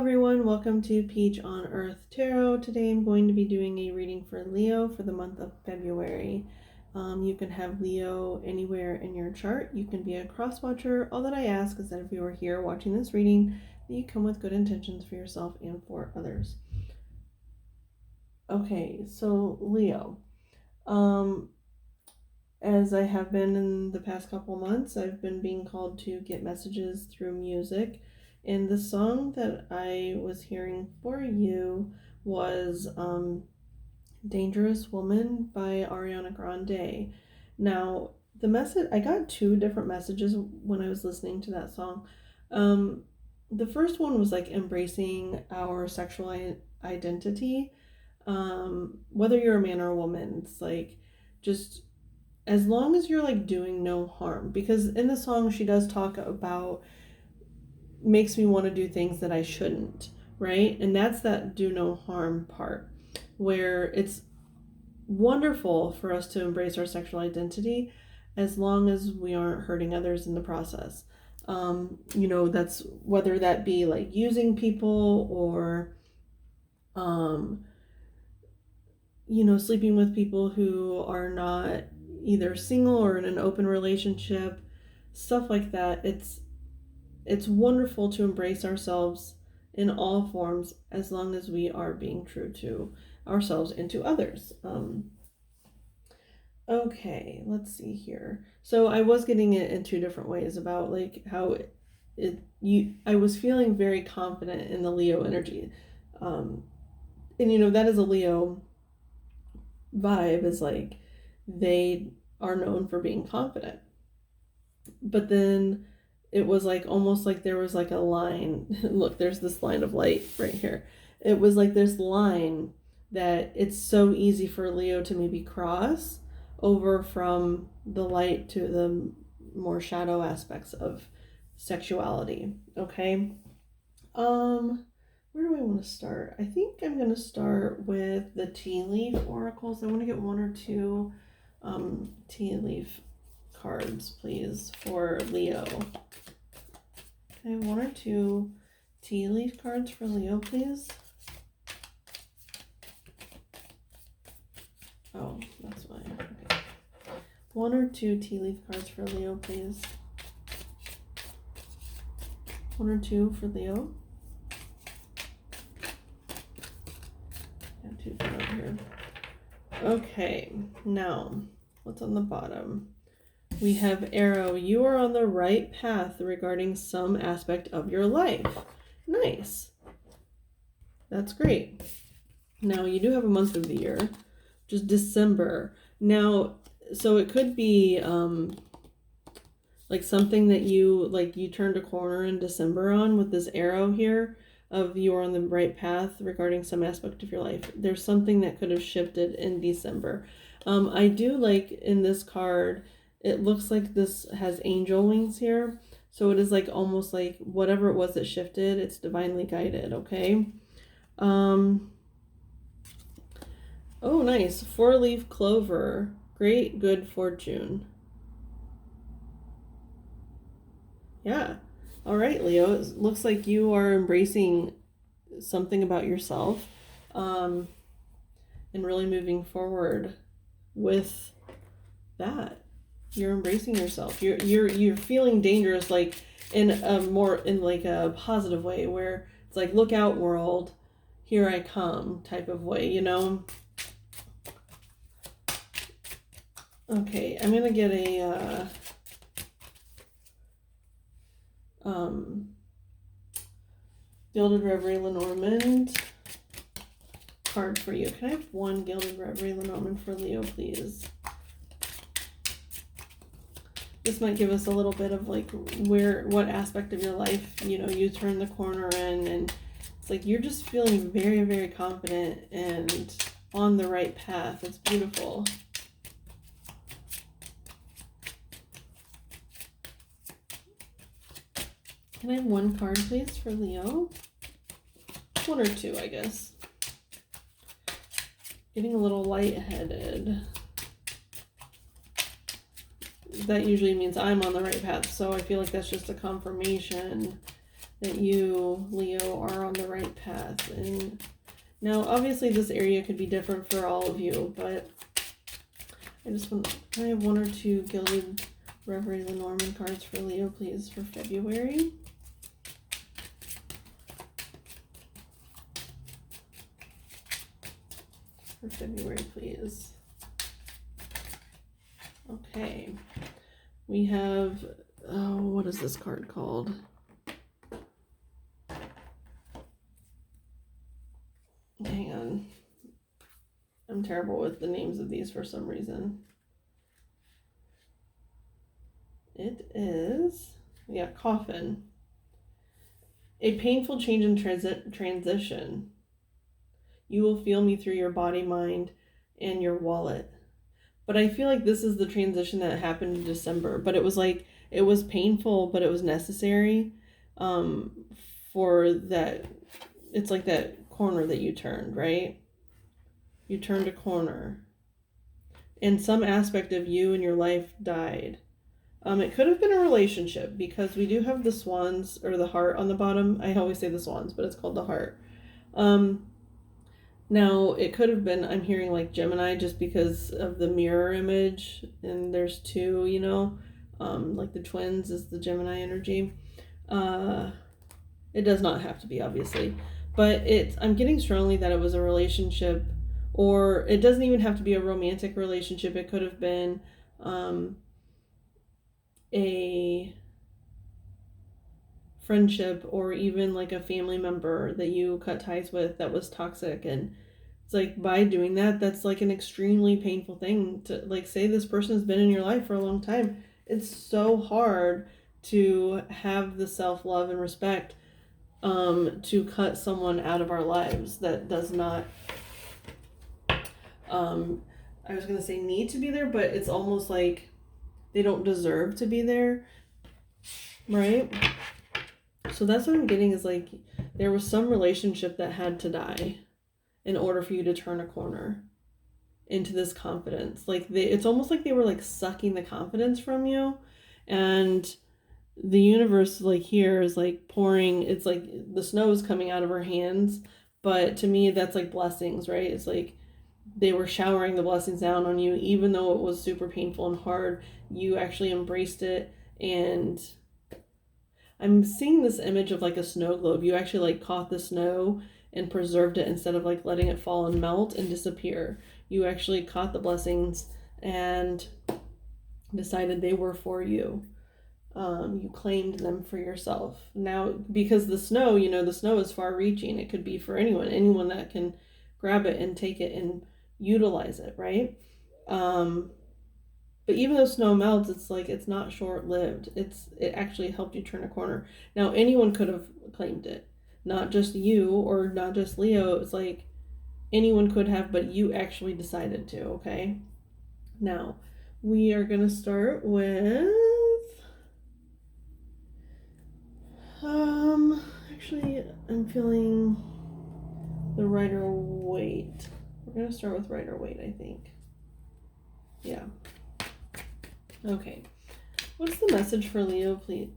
everyone, welcome to Peach on Earth Tarot. Today I'm going to be doing a reading for Leo for the month of February. You can have Leo anywhere in your chart. You can be a cross watcher. All that I ask is that if you are here watching this reading, that you come with good intentions for yourself and for others. Okay, so Leo. As I have been in the past couple months, I've been being called to get messages through music. And the song that I was hearing for you was Dangerous Woman by Ariana Grande. Now, the message, I got two different messages when I was listening to that song. The first one was like embracing our sexual identity. Whether you're a man or a woman, it's like just as long as you're like doing no harm, because in the song she does talk about makes me want to do things that I shouldn't, right? And that's that do no harm part, where it's wonderful for us to embrace our sexual identity as long as we aren't hurting others in the process. That's whether that be like using people or sleeping with people who are not either single or in an open relationship, stuff like that. It's wonderful to embrace ourselves in all forms as long as we are being true to ourselves and to others. Okay, let's see here. So I was getting it in two different ways about like how I was feeling very confident in the Leo energy. And that is a Leo vibe, is like they are known for being confident. But then it was like almost like there was like a line. Look, there's this line of light right here. It was like this line that it's so easy for Leo to maybe cross over from the light to the more shadow aspects of sexuality. Okay. Where do I want to start? I think I'm going to start with the tea leaf oracles. I want to get one or two tea leaf cards, please, for Leo. Okay, one or two tea leaf cards for Leo, please. Oh, that's why. Okay. One or two tea leaf cards for Leo, please. One or two for Leo. Got two for here. Okay, now what's on the bottom? We have arrow. You are on the right path regarding some aspect of your life. Nice. That's great. Now, you do have a month of the year, just December. Now, so it could be like something that you turned a corner in December on with this arrow here of you are on the right path regarding some aspect of your life. There's something that could have shifted in December. I do like in this card, it looks like this has angel wings here. So it is like almost like whatever it was that shifted, it's divinely guided, okay? Oh, nice. 4-leaf clover. Great good fortune. Yeah. All right, Leo. It looks like you are embracing something about yourself and really moving forward with that. You're embracing yourself. You're feeling dangerous, like in a positive way, where it's like, look out, world, here I come type of way, Okay, I'm gonna get a Gilded Reverie Lenormand card for you. Can I have one Gilded Reverie Lenormand for Leo, please? This might give us a little bit of like what aspect of your life, you turn the corner in, and it's like you're just feeling very, very confident and on the right path. It's beautiful. Can I have one card, please, for Leo? One or two, I guess. Getting a little lightheaded. That usually means I'm on the right path, so I feel like that's just a confirmation that you, Leo, are on the right path. And now, obviously, this area could be different for all of you, but I just want, can I have one or two Gilded Reverie Lenormand cards for Leo, please, for February? For February, please. Okay. We have, oh, what is this card called? Hang on. I'm terrible with the names of these for some reason. It is, yeah, Coffin. A painful change in transition. You will feel me through your body, mind, and your wallet. But I feel like this is the transition that happened in December. But it was like, it was painful, but it was necessary for that. It's like that corner that you turned, right? You turned a corner. And some aspect of you and your life died. It could have been a relationship, because we do have the swans, or the heart on the bottom. I always say the swans, but it's called the heart. Now, it could have been, I'm hearing like Gemini, just because of the mirror image, and there's two, you know, like the twins is the Gemini energy. It does not have to be, obviously, but I'm getting strongly that it was a relationship, or it doesn't even have to be a romantic relationship. It could have been a friendship, or even like a family member that you cut ties with that was toxic. And it's like, by doing that, that's like an extremely painful thing to, like, say this person has been in your life for a long time. It's so hard to have the self-love and respect to cut someone out of our lives that does not I was gonna say need to be there, but it's almost like they don't deserve to be there, right? So that's what I'm getting, is like there was some relationship that had to die in order for you to turn a corner into this confidence. Like it's almost like they were like sucking the confidence from you, and the universe, like, here is like pouring, it's like the snow is coming out of her hands, but to me that's like blessings, right? It's like they were showering the blessings down on you, even though it was super painful and hard. You actually embraced it. And I'm seeing this image of like a snow globe. You actually like caught the snow and preserved it, instead of like letting it fall and melt and disappear. You actually caught the blessings and decided they were for you. You claimed them for yourself. Now, because the snow, you know, the snow is far reaching. It could be for anyone that can grab it and take it and utilize it, right? But even though snow melts, it's like, it's not short-lived. It actually helped you turn a corner. Now, anyone could have claimed it, not just you, or not just Leo. It's like anyone could have, but you actually decided to. Okay, now we are gonna start with actually, I'm feeling the Rider-Waite. We're going to start with Rider-Waite, I think. Yeah. Okay. What's the message for Leo, please?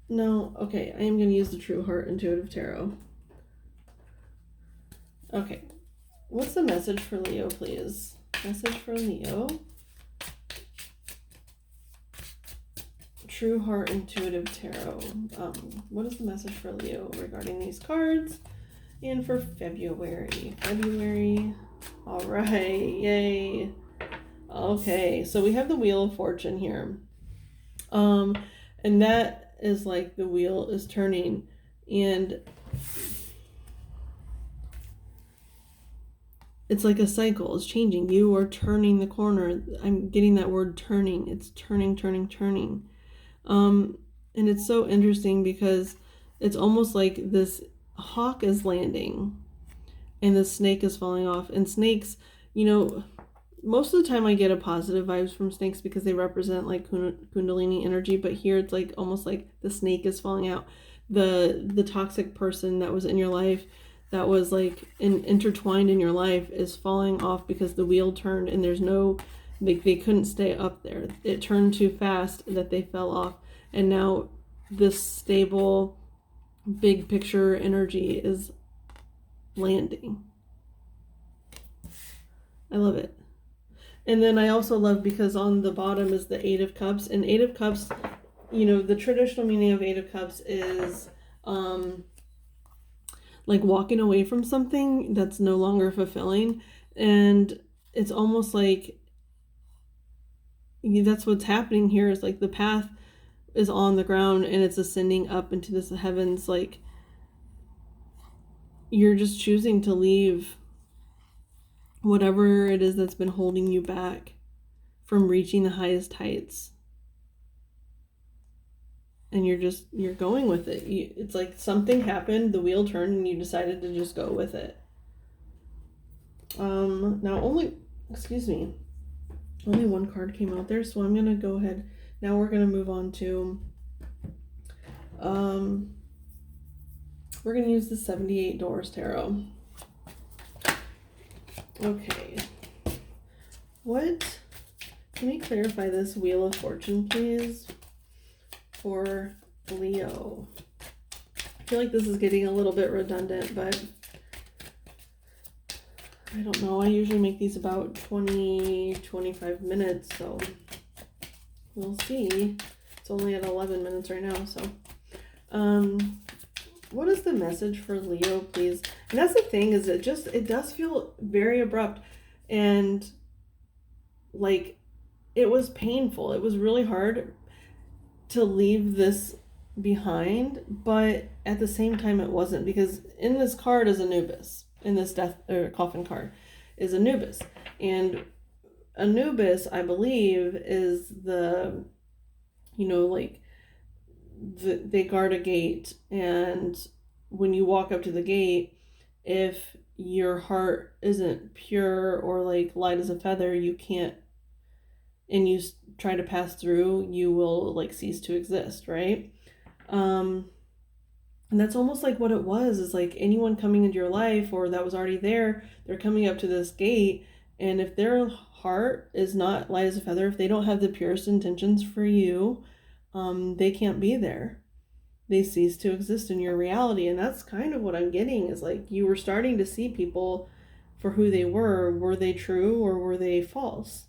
No. Okay. I am going to use the True Heart Intuitive Tarot. Okay. What's the message for Leo, please? Message for Leo. True Heart Intuitive Tarot. What is the message for Leo regarding these cards? And for February. All right, yay. Okay, so we have the Wheel of Fortune here. And that is like the wheel is turning, and it's like a cycle. It's changing. You are turning the corner. I'm getting that word turning. It's turning. And it's so interesting because it's almost like this hawk is landing and the snake is falling off. And snakes, you know, most of the time I get a positive vibes from snakes because they represent like Kundalini energy, but here it's like almost like the snake is falling out. The toxic person that was in your life, that was like intertwined in your life, is falling off because the wheel turned, and there's no, they couldn't stay up there. It turned too fast that they fell off. And now this stable, big picture energy is landing. I love it. And then I also love, because on the bottom is the Eight of Cups. And Eight of Cups, the traditional meaning of Eight of Cups is like walking away from something that's no longer fulfilling. And it's almost like that's what's happening here, is like the path is on the ground and it's ascending up into this heavens. Like you're just choosing to leave whatever it is that's been holding you back from reaching the highest heights. And you're going with it. It's like something happened, the wheel turned, and you decided to just go with it. Now only one card came out there, so I'm gonna go ahead. Now we're gonna move on to we're gonna use the 78 Doors Tarot. Okay. Can we clarify this Wheel of Fortune, please, for Leo? I feel like this is getting a little bit redundant, but I don't know. I usually make these about 20-25 minutes, so we'll see. It's only at 11 minutes right now, so what is the message for Leo, please? And that's the thing, is it does feel very abrupt, and like it was painful. It was really hard to leave this behind, but at the same time it wasn't, because in this card is Anubis. In this death or coffin card is Anubis, and Anubis, I believe, is the they guard a gate, and when you walk up to the gate, if your heart isn't pure or like light as a feather, you can't, and you try to pass through, you will like cease to exist, right? And that's almost like what it was, is like anyone coming into your life or that was already there, they're coming up to this gate, and if their heart is not light as a feather, if they don't have the purest intentions for you, they can't be there. They cease to exist in your reality. And that's kind of what I'm getting, is like you were starting to see people for who they were. Were they true or were they false?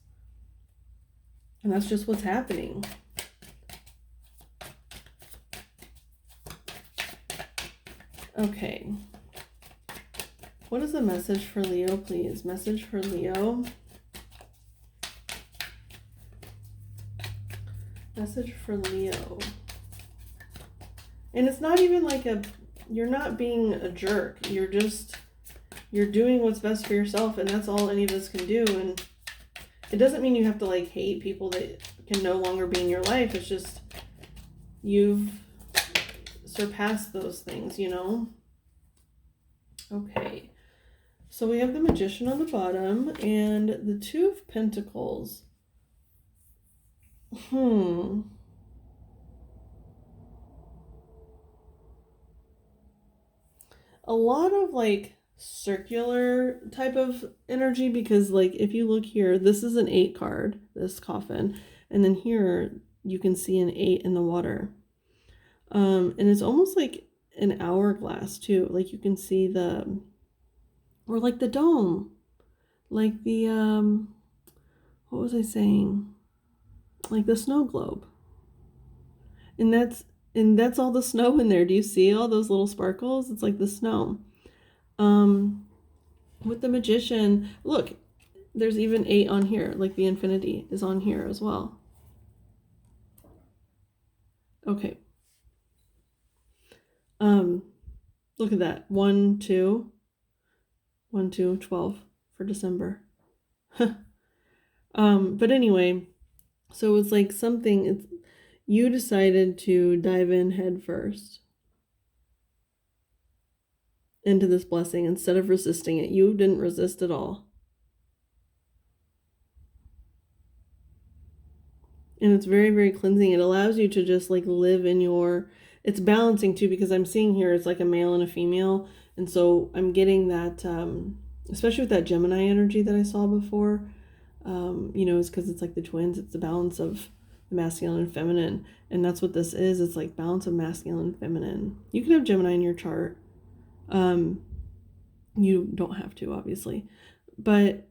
And that's just what's happening. Okay. What is the message for Leo, please? Message for Leo. Message for Leo. And it's not even like you're not being a jerk. You're doing what's best for yourself, and that's all any of us can do. And it doesn't mean you have to like hate people that can no longer be in your life. It's just you've surpassed those things, Okay. So we have the Magician on the bottom and the Two of Pentacles. A lot of like circular type of energy, because like if you look here, this is an 8 card, this coffin, and then here you can see an 8 in the water. And it's almost like an hourglass too. Like you can see or like the dome, like the what was I saying? Like the snow globe. And that's all the snow in there. Do you see all those little sparkles? It's like the snow. With the Magician, look, there's even 8 on here. Like the infinity is on here as well. Okay. Look at that. 1, 2, 1, 2, 12 for December. But anyway, so it's like you decided to dive in head first into this blessing instead of resisting it. You didn't resist at all. And it's very, very cleansing. It allows you to just like live in it's balancing too, because I'm seeing here it's like a male and a female. And so I'm getting that, especially with that Gemini energy that I saw before, it's because it's like the twins. It's the balance of masculine and feminine. And that's what this is. It's like balance of masculine and feminine. You can have Gemini in your chart. You don't have to, obviously. But,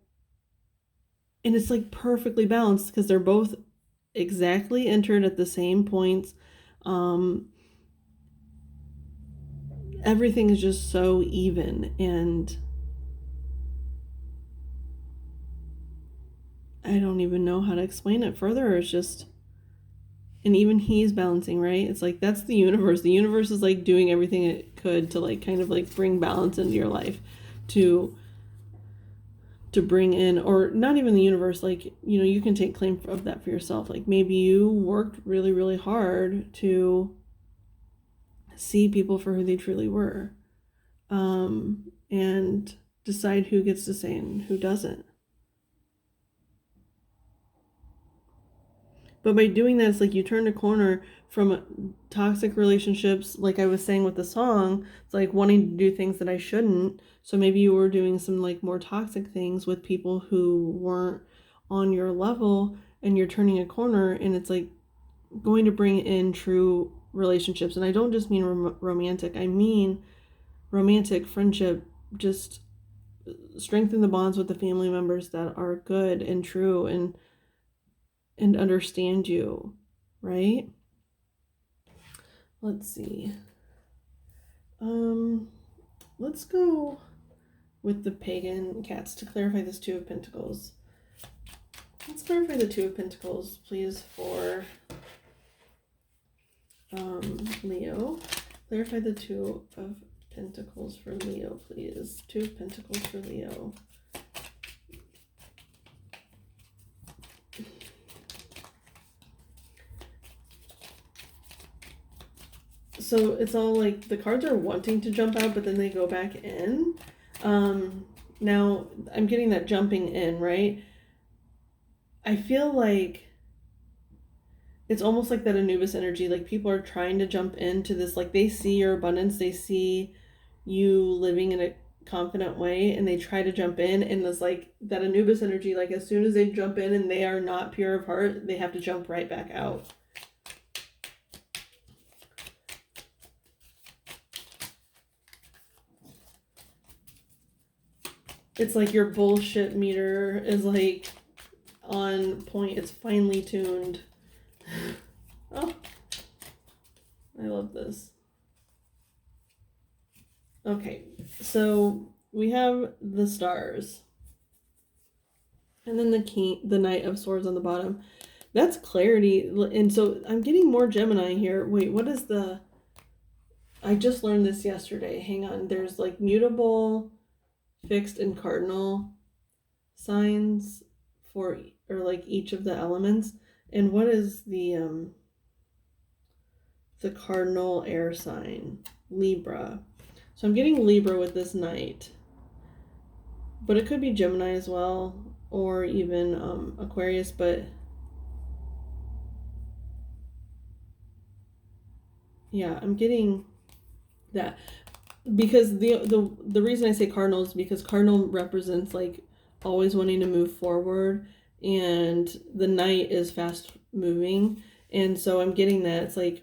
and it's like perfectly balanced because they're both exactly entered at the same points. Everything is just so even, and I don't even know how to explain it further. It's just, and even he's balancing, right? It's like, that's the universe. The universe is like doing everything it could to like kind of like bring balance into your life, to bring in, or not even the universe, like, you know, you can take claim of that for yourself. Like maybe you worked really, really hard to see people for who they truly were, and decide who gets to say and who doesn't. But by doing that, it's like you turned a corner from toxic relationships, like I was saying with the song. It's like wanting to do things that I shouldn't. So maybe you were doing some like more toxic things with people who weren't on your level, and you're turning a corner, and it's like going to bring in true relationships. And I don't just mean romantic, I mean romantic, friendship, just strengthen the bonds with the family members that are good and true and understand you, right? Let's see. Let's go with the pagan cats to clarify this Two of Pentacles. Let's clarify the Two of Pentacles, please, for Leo. Clarify the Two of Pentacles for Leo, please. Two of Pentacles for Leo. So it's all like the cards are wanting to jump out, but then they go back in. Now I'm getting that jumping in, right? I feel like it's almost like that Anubis energy. Like people are trying to jump into this, like they see your abundance, they see you living in a confident way, and they try to jump in, and it's like that Anubis energy, like as soon as they jump in and they are not pure of heart, they have to jump right back out. It's like your bullshit meter is like on point. It's finely tuned. Oh, I love this. Okay, so we have the stars. And then the Knight of Swords on the bottom. That's clarity. And so I'm getting more Gemini here. Wait, what is the... I just learned this yesterday. Hang on. There's like mutable, fixed, and cardinal signs for, or like each of the elements. And what is the cardinal air sign? Libra. So I'm getting Libra with this Knight. But it could be Gemini as well, or even Aquarius, but yeah, I'm getting that. Because the reason I say cardinal is because cardinal represents like always wanting to move forward, and the Knight is fast moving, and so I'm getting that it's like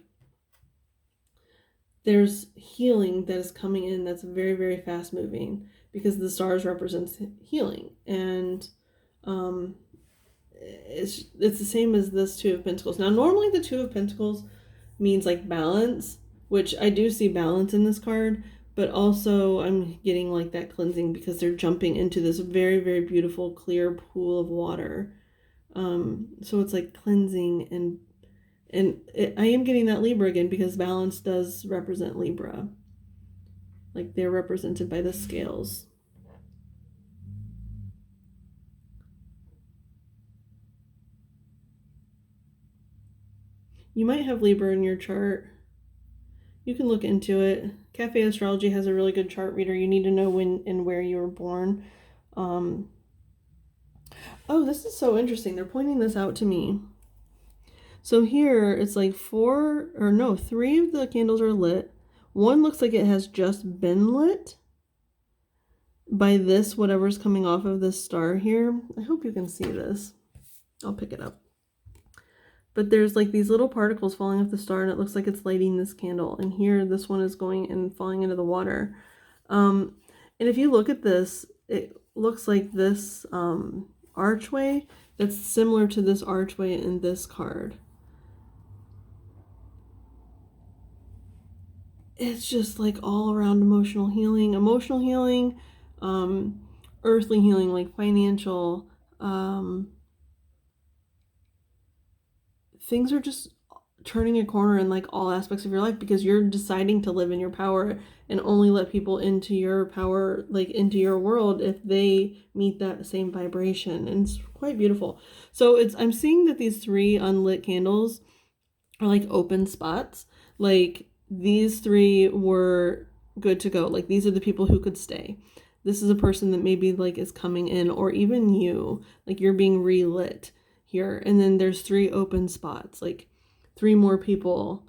there's healing that is coming in that's very, very fast moving, because the stars represents healing, and it's the same as this Two of Pentacles. Now normally the Two of Pentacles means like balance, which I do see balance in this card, but also I'm getting like that cleansing, because they're jumping into this very, very beautiful clear pool of water. So it's like cleansing, and I am getting that Libra again, because balance does represent Libra. Like they're represented by the scales. You might have Libra in your chart. You can look into it. Cafe Astrology has a really good chart reader. You need to know when and where you were born. Oh, this is so interesting. They're pointing this out to me. So here it's like 3 of the candles are lit. One looks like it has just been lit by this, whatever's coming off of this star here. I hope you can see this. I'll pick it up. but there's like these little particles falling off the star, and it looks like it's lighting this candle. And here, this one is going and falling into the water. And if you look at this, it looks like this archway that's similar to this archway in this card. It's just like all around emotional healing, earthly healing, like financial. Things are just turning a corner in like all aspects of your life because you're deciding to live in your power and only let people into your power, like into your world, if they meet that same vibration. And it's quite beautiful. So I'm seeing that these 3 unlit candles are like open spots. Like these 3 were good to go. Like these are the people who could stay. This is a person that maybe like is coming in, or even you, like you're being relit here. And then there's 3 open spots, like 3 more people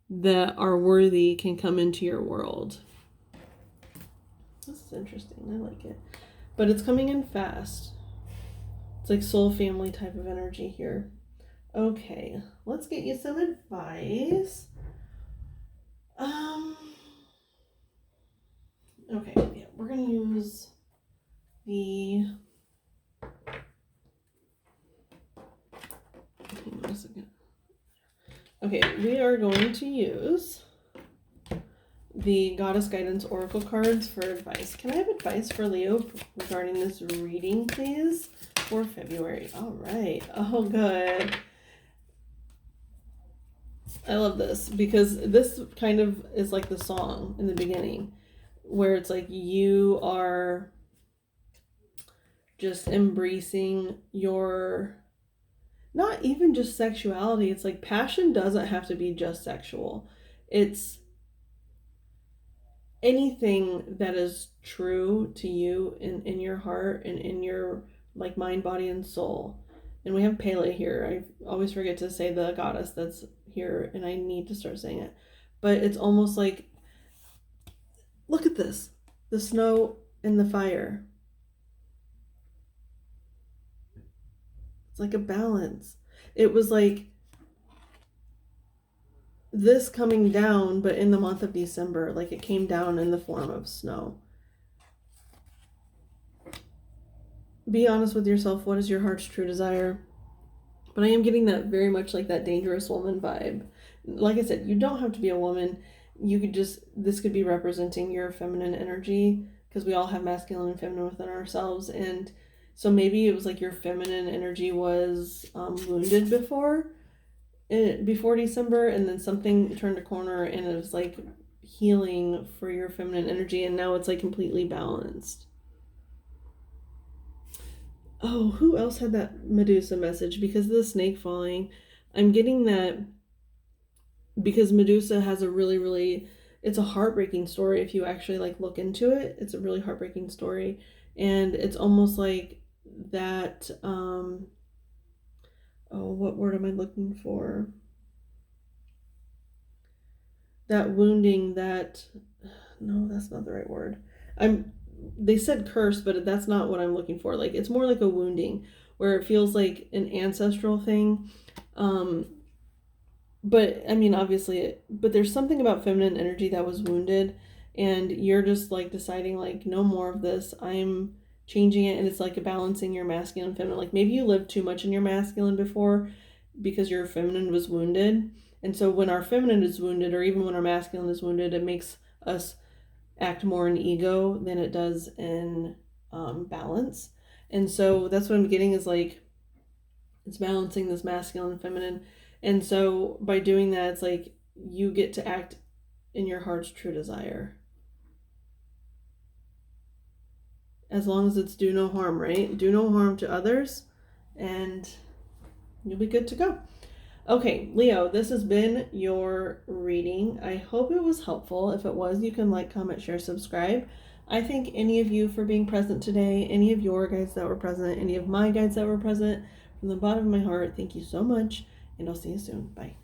that are worthy can come into your world. This is interesting. I like it. But it's coming in fast. It's like soul family type of energy here. Okay, let's get you some advice. Okay, yeah, we're gonna use the. Hang on a second. Okay, we are going to use the Goddess Guidance Oracle cards for advice. Can I have advice for Leo regarding this reading, please, for February? All right. Oh, good. I love this because this kind of is like the song in the beginning where it's like you are just embracing your, not even just sexuality. It's like passion doesn't have to be just sexual. It's anything that is true to you in your heart and in your like mind, body, and soul. And we have Pele here. I always forget to say the goddess that's here, and I need to start saying it. But it's almost like, look at this, the snow and the fire. It's like a balance. It was like this coming down, but in the month of December, like it came down in the form of snow. Be honest with yourself. What is your heart's true desire? But I am getting that very much like that dangerous woman vibe. Like I said, you don't have to be a woman. You could just, this could be representing your feminine energy, because we all have masculine and feminine within ourselves. And so maybe it was like your feminine energy was wounded before December, and then something turned a corner and it was like healing for your feminine energy, and now it's like completely balanced. Oh, who else had that Medusa message? Because of the snake falling, I'm getting that because Medusa has a really, it's a heartbreaking story. If you actually like look into it, it's a really heartbreaking story. And it's almost like that, what word am I looking for? That wounding, no, that's not the right word. They said curse, but that's not what I'm looking for. Like, it's more like a wounding where it feels like an ancestral thing. But I mean, obviously, but there's something about feminine energy that was wounded, and you're just like deciding like no more of this. I'm changing it, and it's like a balancing your masculine and feminine. Like maybe you lived too much in your masculine before because your feminine was wounded. And so when our feminine is wounded, or even when our masculine is wounded, it makes us act more in ego than it does in balance. And so that's what I'm getting is like, it's balancing this masculine and feminine. And so by doing that, it's like you get to act in your heart's true desire. As long as it's do no harm, right? Do no harm to others, and you'll be good to go. Okay, Leo, this has been your reading. I hope it was helpful. If it was, you can like, comment, share, subscribe. I thank any of you for being present today, any of your guides that were present, any of my guides that were present. From the bottom of my heart, thank you so much, and I'll see you soon. Bye.